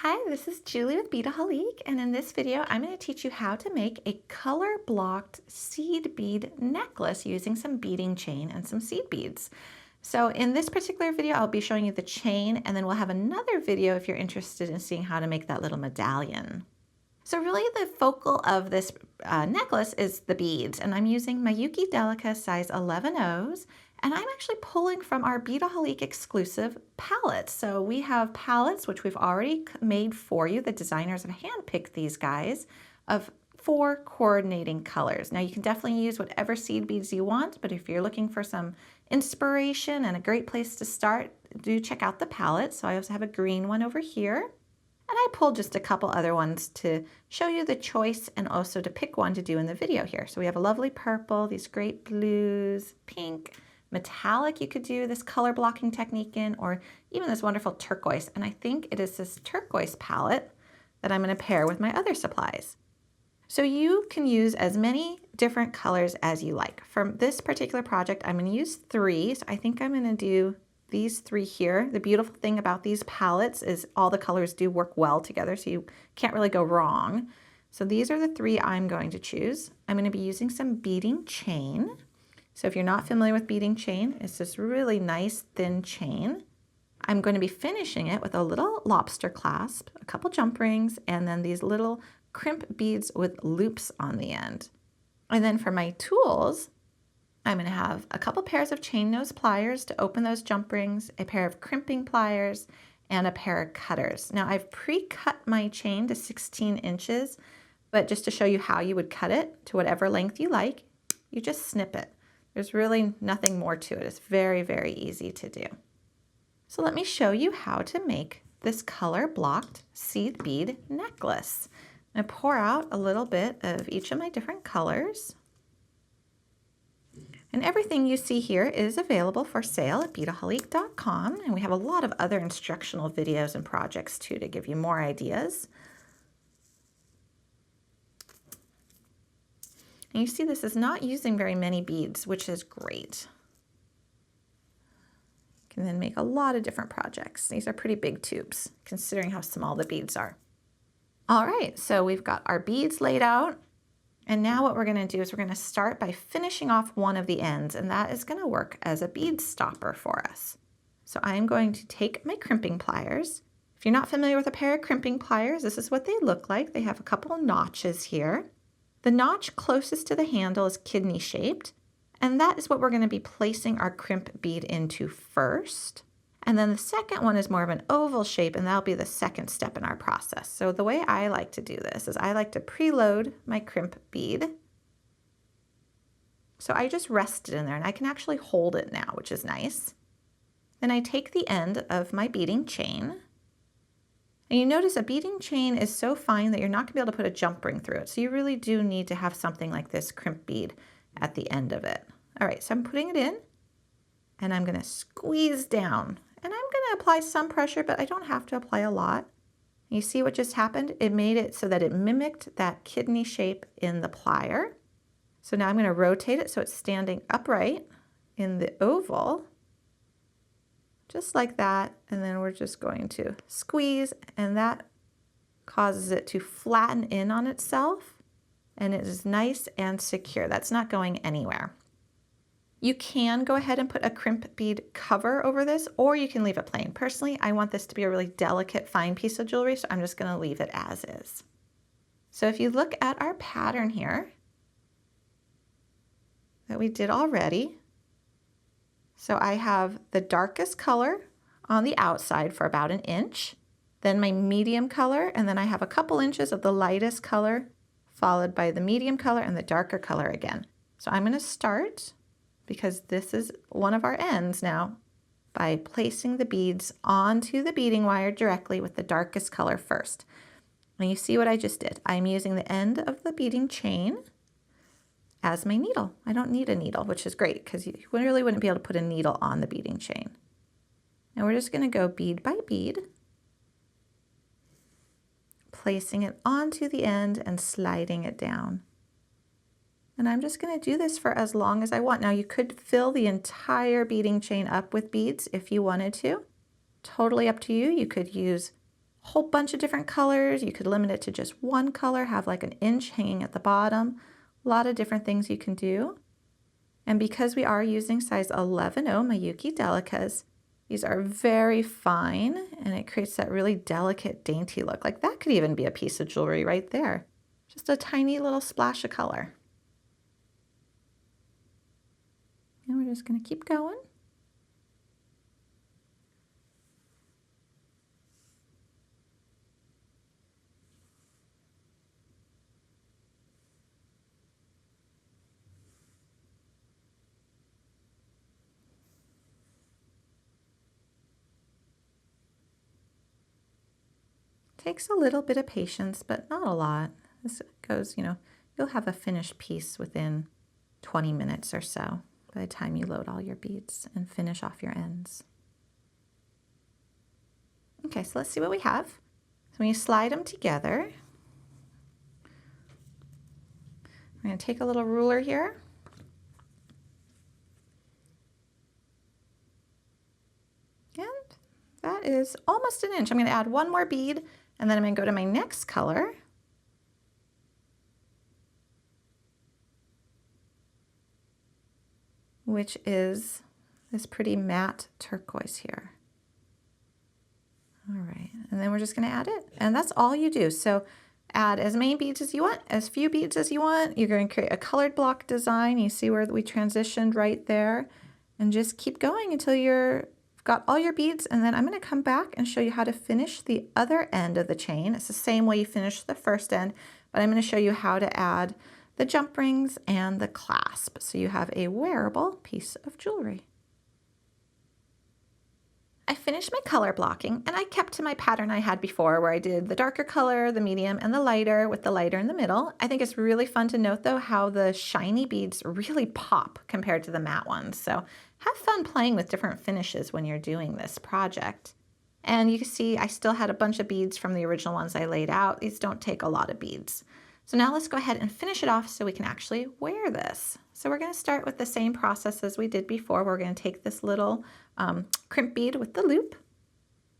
Hi, this is Julie with Beadaholique, and in this video I'm going to teach you how to make a color-blocked seed bead necklace using some beading chain and some seed beads. So in this particular video I'll be showing you the chain, and then we'll have another video if you're interested in seeing how to make that little medallion. So really the focal of this necklace is the beads, and I'm using Miyuki Delica size 11 and I'm actually pulling from our Beadaholique exclusive palettes. So we have palettes, which we've already made for you. The designers have handpicked these guys of 4 coordinating colors. Now you can definitely use whatever seed beads you want, but if you're looking for some inspiration and a great place to start, do check out the palette. So I also have a green one over here. And I pulled just a couple other ones to show you the choice and also to pick one to do in the video here. So we have a lovely purple, these great blues, pink, metallic you could do this color blocking technique in, or even this wonderful turquoise. And I think it is this turquoise palette that I'm going to pair with my other supplies. So you can use as many different colors as you like. For this particular project, I'm going to use 3. So I think I'm going to do these 3 here. The beautiful thing about these palettes is all the colors do work well together, so you can't really go wrong. So these are the 3 I'm going to choose. I'm going to be using some beading chain. So if you're not familiar with beading chain, it's this really nice thin chain. I'm going to be finishing it with a little lobster clasp, a couple jump rings, and then these little crimp beads with loops on the end. And then for my tools, I'm going to have a couple pairs of chain nose pliers to open those jump rings, a pair of crimping pliers, and a pair of cutters. Now I've pre-cut my chain to 16 inches, but just to show you how you would cut it to whatever length you like, you just snip it. There's really nothing more to it. It's very, very easy to do. So let me show you how to make this color-blocked seed bead necklace. I'm going to pour out a little bit of each of my different colors. And everything you see here is available for sale at beadaholique.com, and we have a lot of other instructional videos and projects too to give you more ideas. And you see this is not using very many beads, which is great. You can then make a lot of different projects. These are pretty big tubes, considering how small the beads are. All right, so we've got our beads laid out. And now what we're going to do is we're going to start by finishing off one of the ends, and that is going to work as a bead stopper for us. So I'm going to take my crimping pliers. If you're not familiar with a pair of crimping pliers, this is what they look like. They have a couple of notches here. The notch closest to the handle is kidney shaped, and that is what we're going to be placing our crimp bead into first. And then the second one is more of an oval shape, and that'll be the second step in our process. So the way I like to do this is I like to preload my crimp bead. So I just rest it in there, and I can actually hold it now, which is nice. Then I take the end of my beading chain. And you notice a beading chain is so fine that you're not going to be able to put a jump ring through it. So you really do need to have something like this crimp bead at the end of it. All right, so I'm putting it in, and I'm going to squeeze down. And I'm going to apply some pressure, but I don't have to apply a lot. You see what just happened? It made it so that it mimicked that kidney shape in the plier. So now I'm going to rotate it so it's standing upright in the oval, just like that. And then we're just going to squeeze, and that causes it to flatten in on itself. And it is nice and secure. That's not going anywhere. You can go ahead and put a crimp bead cover over this, or you can leave it plain. Personally, I want this to be a really delicate, fine piece of jewelry, so I'm just going to leave it as is. So if you look at our pattern here that we did already, so I have the darkest color on the outside for about 1 inch, then my medium color, and then I have a couple inches of the lightest color, followed by the medium color and the darker color again. So I'm going to start, because this is one of our ends now, by placing the beads onto the beading wire directly with the darkest color first. And you see what I just did. I'm using the end of the beading chain as my needle. I don't need a needle, which is great because you really wouldn't be able to put a needle on the beading chain. And we're just going to go bead by bead, placing it onto the end and sliding it down. And I'm just going to do this for as long as I want. Now you could fill the entire beading chain up with beads if you wanted to. Totally up to you. You could use whole bunch of different colors. You could limit it to just one color, have like an inch hanging at the bottom. A lot of different things you can do. And because we are using size 11.0 Miyuki Delicas, these are very fine and it creates that really delicate, dainty look. Like that could even be a piece of jewelry right there. Just a tiny little splash of color. And we're just going to keep going. Takes a little bit of patience, but not a lot. This goes, you'll have a finished piece within 20 minutes or so by the time you load all your beads and finish off your ends. Okay, so let's see what we have. So when you slide them together, I'm going to take a little ruler here. And that is almost an inch. I'm going to add one more bead, and then I'm going to go to my next color. Which is this pretty matte turquoise here. All right, and then we're just going to add it, and that's all you do. So add as many beads as you want, as few beads as you want. You're going to create a colored block design. You see where we transitioned right there, and just keep going until you've got all your beads. And then I'm going to come back and show you how to finish the other end of the chain. It's the same way you finish the first end, but I'm going to show you how to add the jump rings and the clasp, so you have a wearable piece of jewelry. I finished my color blocking and I kept to my pattern I had before where I did the darker color, the medium, and the lighter with the lighter in the middle. I think it's really fun to note though how the shiny beads really pop compared to the matte ones. So have fun playing with different finishes when you're doing this project. And you can see I still had a bunch of beads from the original ones I laid out. These don't take a lot of beads. So now let's go ahead and finish it off so we can actually wear this. So we're going to start with the same process as we did before. We're going to take this little crimp bead with the loop,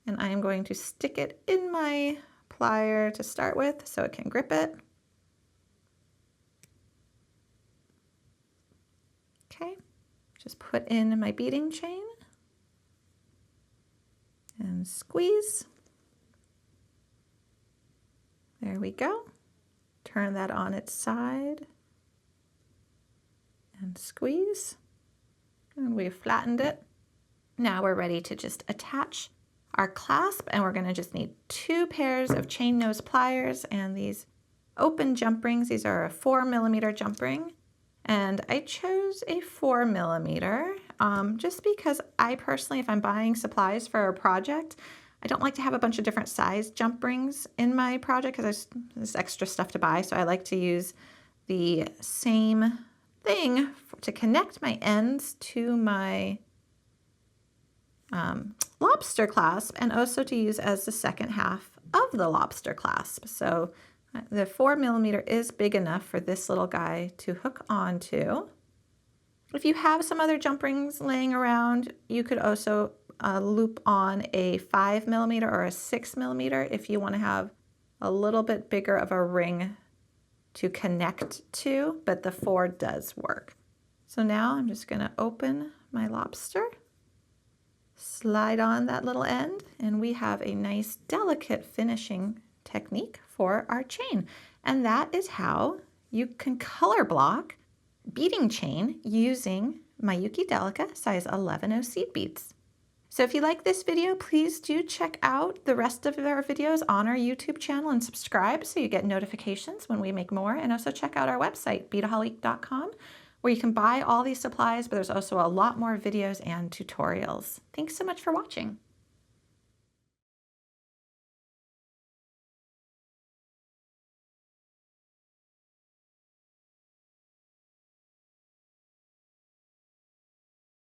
and I am going to stick it in my plier to start with so it can grip it. Okay, just put in my beading chain and squeeze. There we go. Turn that on its side and squeeze, and we've flattened it. Now we're ready to just attach our clasp, and we're going to just need 2 pairs of chain nose pliers and these open jump rings. These are a 4mm jump ring, and I chose a 4mm just because I personally, if I'm buying supplies for a project, I don't like to have a bunch of different size jump rings in my project because there's extra stuff to buy. So I like to use the same thing to connect my ends to my lobster clasp, and also to use as the second half of the lobster clasp. So the 4mm is big enough for this little guy to hook onto. If you have some other jump rings laying around, you could also loop on a 5mm or a 6mm if you want to have a little bit bigger of a ring to connect to, but the 4 does work. So now I'm just going to open my lobster, slide on that little end, and we have a nice delicate finishing technique for our chain. And that is how you can color block beading chain using Miyuki Delica size 11.0 seed beads. So if you like this video, please do check out the rest of our videos on our YouTube channel and subscribe so you get notifications when we make more. And also check out our website, Beadaholique.com, where you can buy all these supplies, but there's also a lot more videos and tutorials. Thanks so much for watching.